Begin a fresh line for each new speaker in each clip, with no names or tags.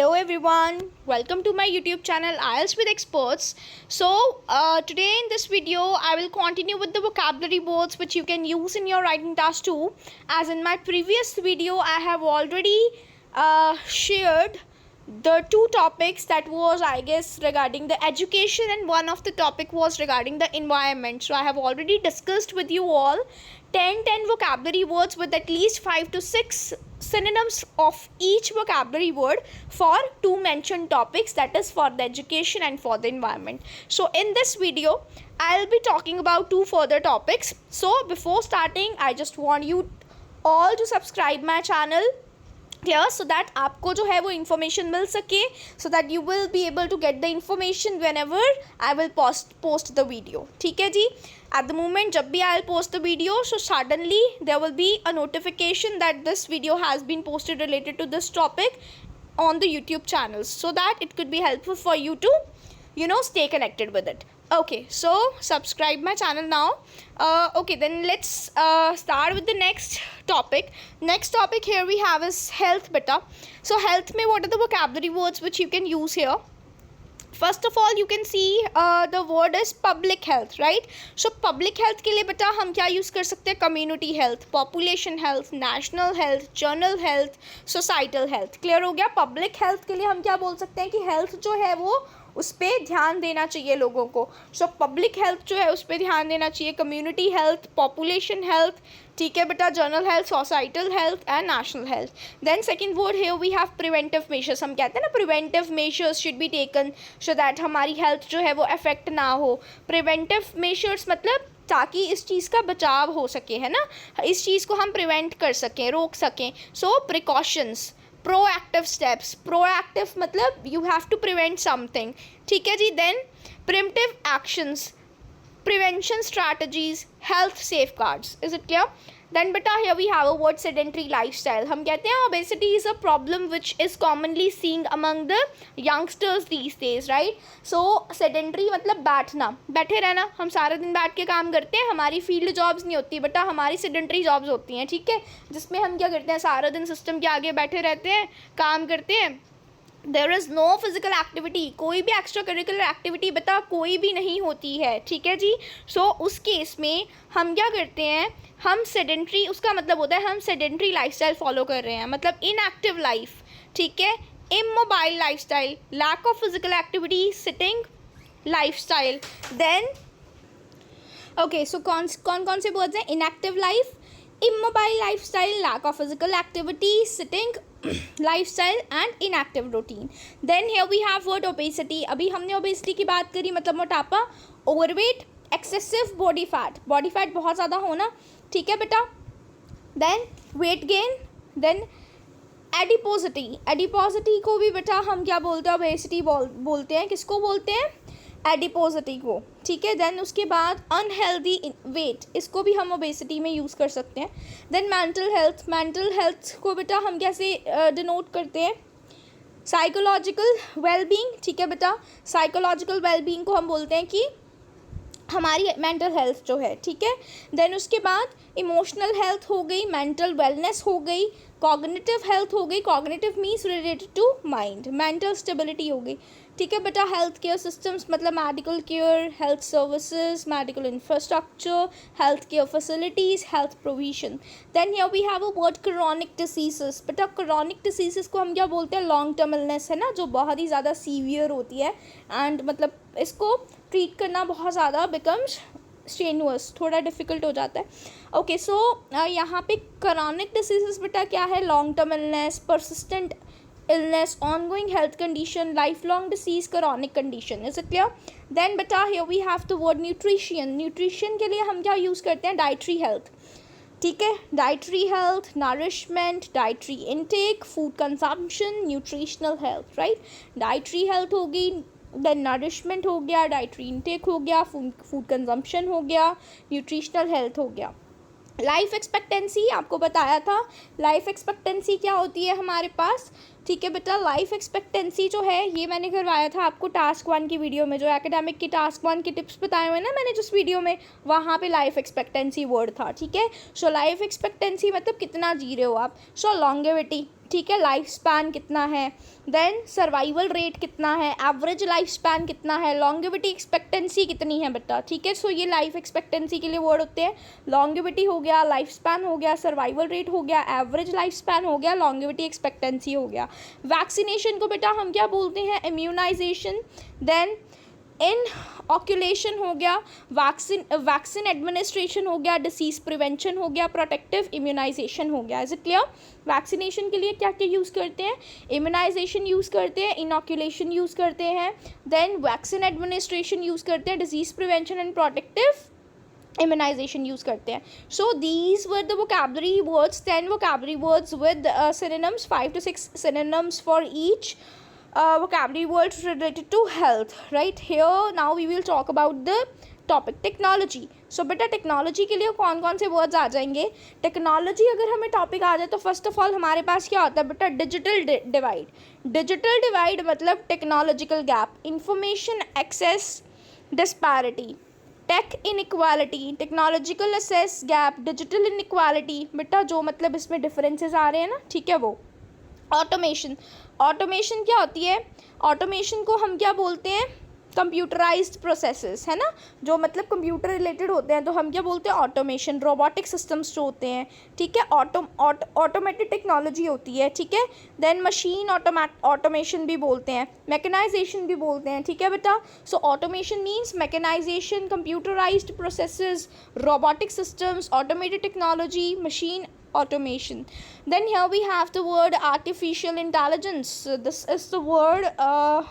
Hello everyone, welcome to my YouTube channel IELTS with Experts. Today in this video I will continue with the vocabulary words which you can use in your writing task too. As in my previous video I have already shared the two topics that was I guess regarding the education, and one of the topic was regarding the environment. So I have already discussed with you all 10 vocabulary words with at least 5 to 6 synonyms of each vocabulary word for two mentioned topics, that is for the education and for the environment. So in this video I'll be talking about two further topics. So before starting I just want you all to subscribe my channel, clear, so that आपको जो है वो information मिल सके, so that you will be able to get the information whenever I will post the video. ठीक है जी. At the moment जब भी I'll post the video, so suddenly there will be a notification that this video has been posted related to this topic on the YouTube channels, so that it could be helpful for you to stay connected with it. Okay, so subscribe my channel now. Okay, then let's start with the next topic. Next topic here we have is health beta. So health में what are the vocabulary words which you can use here? First of all you can see the word is public health, right? So public health के लिए बेटा हम क्या use कर सकते हैं? community health, population health, national health, journal health, societal health. Clear हो गया? public health के लिए हम क्या बोल सकते हैं कि health जो है वो उस पर ध्यान देना चाहिए लोगों को. सो पब्लिक हेल्थ जो है उस पर ध्यान देना चाहिए. कम्युनिटी हेल्थ, पॉपुलेशन हेल्थ, ठीक है बेटा, general health, societal health and national health. Then second word है वी हैव प्रिवेंटिव मेजर्स. हम कहते हैं ना preventive measures should be taken so that हमारी हेल्थ जो है वो अफेक्ट ना हो. प्रिवेंटिव मेजर्स मतलब ताकि इस चीज़ का बचाव हो सके, है ना, इस चीज़ को हम प्रिवेंट कर सकें, रोक सकें. So precautions, proactive steps. Proactive मतलब you have to prevent something, ठीक है जी. Then preventive actions, prevention strategies, health safeguards. Is it clear? Then beta here we have a word sedentary lifestyle. हम कहते हैं obesity is a problem which is commonly seen among the youngsters these days, right? So sedentary मतलब बैठना, बैठे रहना. हम सारा दिन बैठ के काम करते हैं. हमारी फील्ड जॉब्स नहीं होती बेटा, हमारी sedentary जॉब्स होती हैं, ठीक है, जिसमें हम क्या करते हैं, सारा दिन सिस्टम के आगे बैठे रहते हैं, काम करते हैं. There is no physical activity, कोई भी एक्स्ट्रा करिकुलर एक्टिविटी बता कोई भी नहीं होती है, ठीक है जी. सो उस केस में हम क्या करते हैं, हम सेडेंट्री, उसका मतलब होता है हम सेडेंट्री लाइफस्टाइल फॉलो कर रहे हैं, मतलब इनएक्टिव लाइफ, ठीक है. Immobile lifestyle, lack of physical activity, sitting lifestyle. Then okay, so कौन कौन से वर्ड्स हैं? Inactive life, immobile lifestyle, lack of physical activity, sitting lifestyle and inactive routine. Then here we have word obesity. अभी हमने obesity की बात करी, मतलब मोटापा, overweight, excessive body fat, body fat बहुत ज़्यादा होना, ठीक है बेटा. then weight gain, then adiposity. adiposity को भी बेटा हम क्या बोलते हैं? obesity बोलते हैं. किसको बोलते हैं? एडिपोसिटी को, ठीक है. देन उसके बाद अनहेल्दी वेट, इसको भी हम ओबेसिटी में यूज़ कर सकते हैं. Then mental health, mental health को बेटा हम कैसे डिनोट करते हैं? साइकोलॉजिकल वेलबींग, ठीक है बेटा. साइकोलॉजिकल वेलबींग को हम बोलते हैं कि हमारी मेंटल हेल्थ जो है, ठीक है. देन उसके बाद इमोशनल हेल्थ हो गई, मेंटल वेलनेस हो गई, कॉग्निटिव हेल्थ हो गई. Cognitive means related to mind, mental stability हो गई, ठीक है बेटा. हेल्थ केयर सिस्टम्स मतलब medical care, health services, medical infrastructure, health care facilities, health provision. Then here we have a word chronic diseases. बेटा chronic diseases को हम क्या बोलते हैं? लॉन्ग टर्म इलनेस, है ना, जो बहुत ही ज़्यादा सीवियर होती है एंड मतलब इसको ट्रीट करना बहुत ज़्यादा बिकम्स स्ट्रेनुअस, थोड़ा डिफ़िकल्ट हो जाता है. ओके, सो यहाँ पे क्रॉनिक डिसीजेस बेटा क्या है? Long term illness, persistent illness, ongoing health condition, lifelong disease, chronic condition. Is it clear? Then beta here we have the word nutrition. nutrition के लिए हम क्या यूज़ करते हैं? dietary health, ठीक है. dietary health, nourishment, dietary intake, food consumption, nutritional health, right? dietary health हो गई, then nourishment हो गया, dietary intake हो गया, food consumption हो गया, nutritional health हो गया. लाइफ एक्सपेक्टेंसी आपको बताया था. लाइफ एक्सपेक्टेंसी क्या होती है हमारे पास, ठीक है बेटा. लाइफ एक्सपेक्टेंसी जो है ये मैंने करवाया था आपको टास्क 1 की वीडियो में, जो एकेडमिक की टास्क 1 के टिप्स बताए हुए ना मैंने जिस वीडियो में, वहाँ पे लाइफ एक्सपेक्टेंसी वर्ड था, ठीक है. सो लाइफ एक्सपेक्टेंसी मतलब कितना जी रहे हो आप. सो लॉन्गेविटी, ठीक है, लाइफ स्पैन कितना है, देन सर्वाइवल रेट कितना है, एवरेज लाइफ स्पैन कितना है, लॉन्गेविटी एक्सपेक्टेंसी कितनी है बेटा, ठीक है। सो ये लाइफ एक्सपेक्टेंसी के लिए वर्ड होते हैं, लॉन्गेविटी हो गया, लाइफ स्पैन हो गया, सर्वाइवल रेट हो गया, एवरेज लाइफ स्पैन हो गया, लॉन्गेविटी एक्सपेक्टेंसी हो गया। वैक्सीनेशन को बेटा हम क्या बोलते हैं, इम्यूनाइजेशन, देन इनऑक्यूलेशन हो गया, वैक्सीन एडमिनिस्ट्रेशन हो गया, डिसीज प्रिवेंशन हो गया, प्रोटेक्टिव इम्यूनाइजेशन हो गया। Is it clear? वैक्सीनेशन के लिए क्या क्या यूज़ करते हैं, इम्यूनाइजेशन यूज़ करते हैं, इनऑक्यूलेशन यूज़ करते हैं, देन वैक्सीन एडमिनिस्ट्रेशन यूज़ करते हैं, disease prevention and protective immunization use करते हैं। So these were the vocabulary words, 10 vocabulary words with synonyms, 5 to 6 synonyms for each vocabulary words related to health. Right here now we will talk about the topic technology. So बेटा technology के लिए कौन कौन से words आ जाएंगे, technology अगर हमें topic आ जाए तो फर्स्ट ऑफ ऑल हमारे पास क्या होता है बेटा, डिजिटल डिवाइड। डिजिटल डिवाइड मतलब technological gap, information access disparity, tech inequality, technological access gap, digital inequality, बेटा जो मतलब इसमें डिफरेंसेस आ रहे हैं ना, ठीक है वो। ऑटोमेशन, ऑटोमेशन क्या होती है, ऑटोमेशन को हम क्या बोलते हैं, कंप्यूटराइज्ड प्रोसेसेस, है ना, जो मतलब कंप्यूटर रिलेटेड होते हैं तो हम क्या बोलते हैं, ऑटोमेशन। रोबोटिक सिस्टम्स जो होते हैं, ठीक है, ऑटोमेटेड टेक्नोलॉजी होती है, ठीक है। देन मशीन ऑटोमेशन भी बोलते हैं, मैकेनाइजेशन भी बोलते हैं, ठीक है बेटा। So automation means mechanization, computerized processes, robotic systems, automated technology, machine automation. Then here we have the word artificial intelligence. This is the word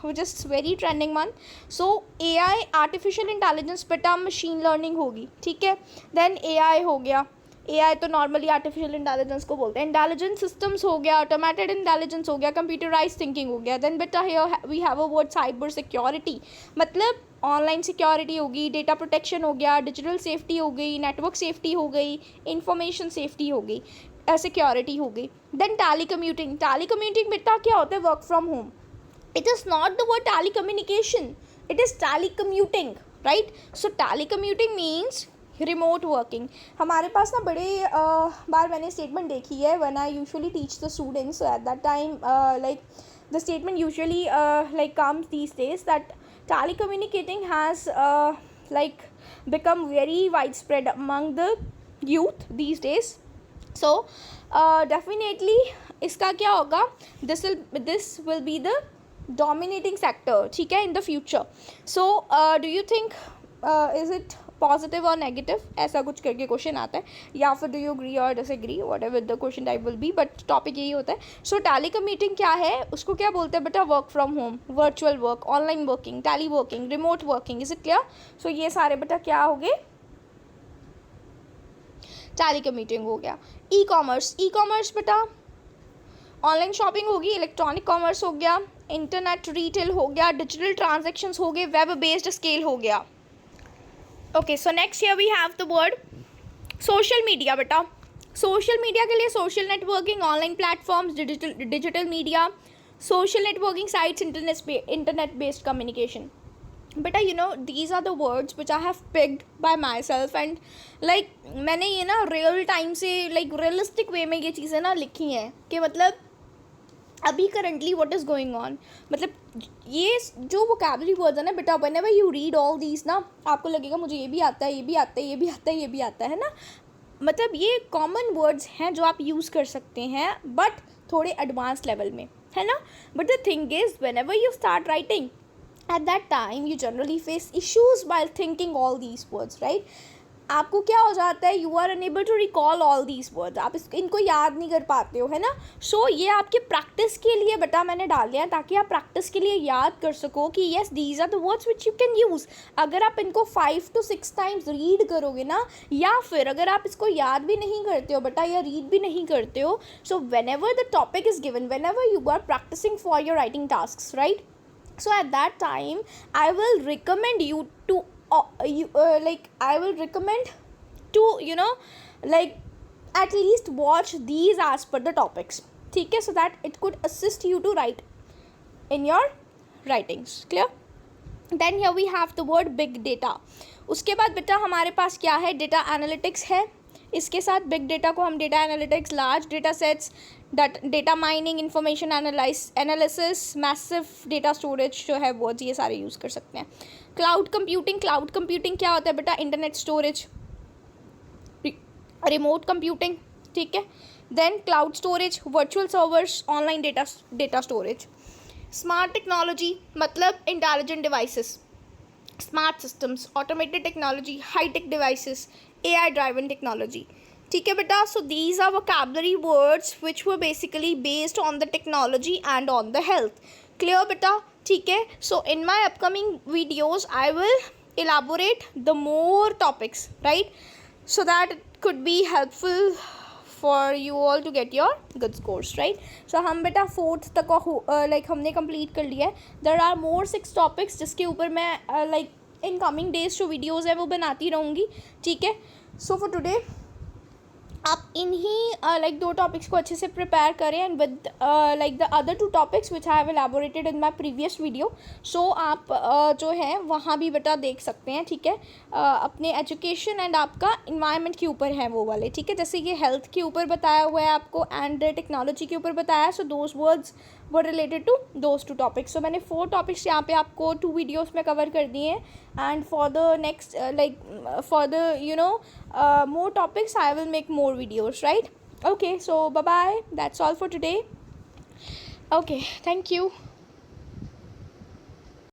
which is very trending one. So AI, artificial intelligence बेटा machine learning होगी, ठीक है। Then AI हो गया, AI तो normally artificial intelligence को बोलते हैं। इंटेलिजेंट सिस्टम्स हो गया, ऑटोमेटेड इंटेलिजेंस हो गया, कंप्यूटराइज थिंकिंग हो गया। देन बेटा here we have a word cyber security, मतलब ऑनलाइन सिक्योरिटी होगी, डेटा प्रोटेक्शन हो गया, डिजिटल सेफ्टी हो गई, नेटवर्क सेफ्टी हो गई, इंफॉर्मेशन सेफ्टी हो गई, सिक्योरिटी हो गई। Then telecommuting, telecommuting बेटा क्या होता है, work from home. It is not the word telecommunication, it is telecommuting, right. So telecommuting means remote working. हमारे पास ना बड़े बार मैंने स्टेटमेंट देखी है when I usually teach the students, at that time like the statement usually like comes these days that telecommunicating has like become very widespread among the youth these days. So definitely इसका क्या होगा, this will be the dominating sector, ठीक है, in the future. So do you think is it positive और negative, ऐसा कुछ करके question आता है, या फिर डू यू एग्री और disagree, whatever the question type will be, but topic यही होता है। सो टैली कम्यूटिंग क्या है, उसको क्या बोलते हैं बेटा, work from home, virtual work, online working, tele working, remote working. Is it clear? So ये सारे बेटा क्या हो गए, टैली कम्यूटिंग हो गया। ई कॉमर्स, ई कॉमर्स बेटा ऑनलाइन शॉपिंग होगी, इलेक्ट्रॉनिक कॉमर्स हो गया, इंटरनेट रिटेल हो गया, डिजिटल ट्रांजेक्शन्स हो गए, वेब बेस्ड स्केल हो गया। Okay, so next here we have the word social media बेटा। सोशल मीडिया के लिए social networking, online platforms, digital media, social networking sites, internet based communication. बेटा you know these are the words which I have picked by myself, and like मैंने ये ना real time से like realistic way में ये चीज़ें ना लिखी हैं कि मतलब अभी currently what is going on, मतलब ये जो वोकैबुलरी वर्ड्स है ना बेटा, whenever you read all these ना, आपको लगेगा मुझे ये भी आता है, ये भी आता है, ये भी आता है, ये भी आता है ना, मतलब ये कॉमन वर्ड्स हैं जो आप यूज़ कर सकते हैं बट थोड़े एडवांस लेवल में, है ना। But the thing is whenever you start writing at that time you generally face issues while thinking all these words, right? आपको क्या हो जाता है, you are unable to recall all these words, आप इनको याद नहीं कर पाते हो, है ना। सो ये आपके प्रैक्टिस के लिए बेटा मैंने डाल दिया ताकि आप प्रैक्टिस के लिए याद कर सको कि yes these are the words which you can use. अगर आप इनको 5 to 6 टाइम्स रीड करोगे ना, या फिर अगर आप इसको याद भी नहीं करते हो बेटा या रीड भी नहीं करते हो, so whenever the topic is given, whenever you are practicing for your writing task, right, so at that time I will recommend you to I will recommend to like at least watch these as per the topics, ठीक है, so that it could assist you to write in your writings, clear? Then here we have the word big data. उसके बाद बेटा हमारे पास क्या है, data analytics है, इसके साथ बिग डेटा को हम data analytics, large data sets, data mining, information analysis, massive data storage जो है वो ये सारे यूज़ कर सकते हैं। क्लाउड कंप्यूटिंग क्या होता है बेटा? इंटरनेट स्टोरेज, रिमोट कंप्यूटिंग, ठीक है। Then cloud storage, virtual servers, online data storage. Smart technology मतलब intelligent devices, smart systems, automated technology, high tech devices, AI driven technology, ठीक है बेटा। So these are vocabulary words which were basically based on the technology and on the health. Clear बेटा? ठीक है। So in my upcoming videos I will elaborate the more topics, right, so that it could be helpful for you all to get your good scores, right? So हम बेटा 4th तक like हमने complete कर लिया है। There are more 6 topics जिसके ऊपर मैं like in coming days जो videos है वो बनाती रहूँगी, ठीक है। So for today आप इन्हीं लाइक 2 टॉपिक्स को अच्छे से प्रिपेयर करें and with like the other 2 topics which I have elaborated in my previous video. So आप जो है वहाँ भी बेटा देख सकते हैं, ठीक है। अपने एजुकेशन एंड आपका इन्वायरमेंट के ऊपर है वो वाले, ठीक है। जैसे ये हेल्थ के ऊपर बताया हुआ है आपको एंड टेक्नोलॉजी के ऊपर बताया है। So those words were related to those 2 topics. So मैंने 4 टॉपिक्स यहाँ पे आपको 2 वीडियोज़ में कवर कर दिए हैं and for the next like for the you know more topics I will make more videos, right? Okay, so bye bye, that's all for today. Okay, thank you.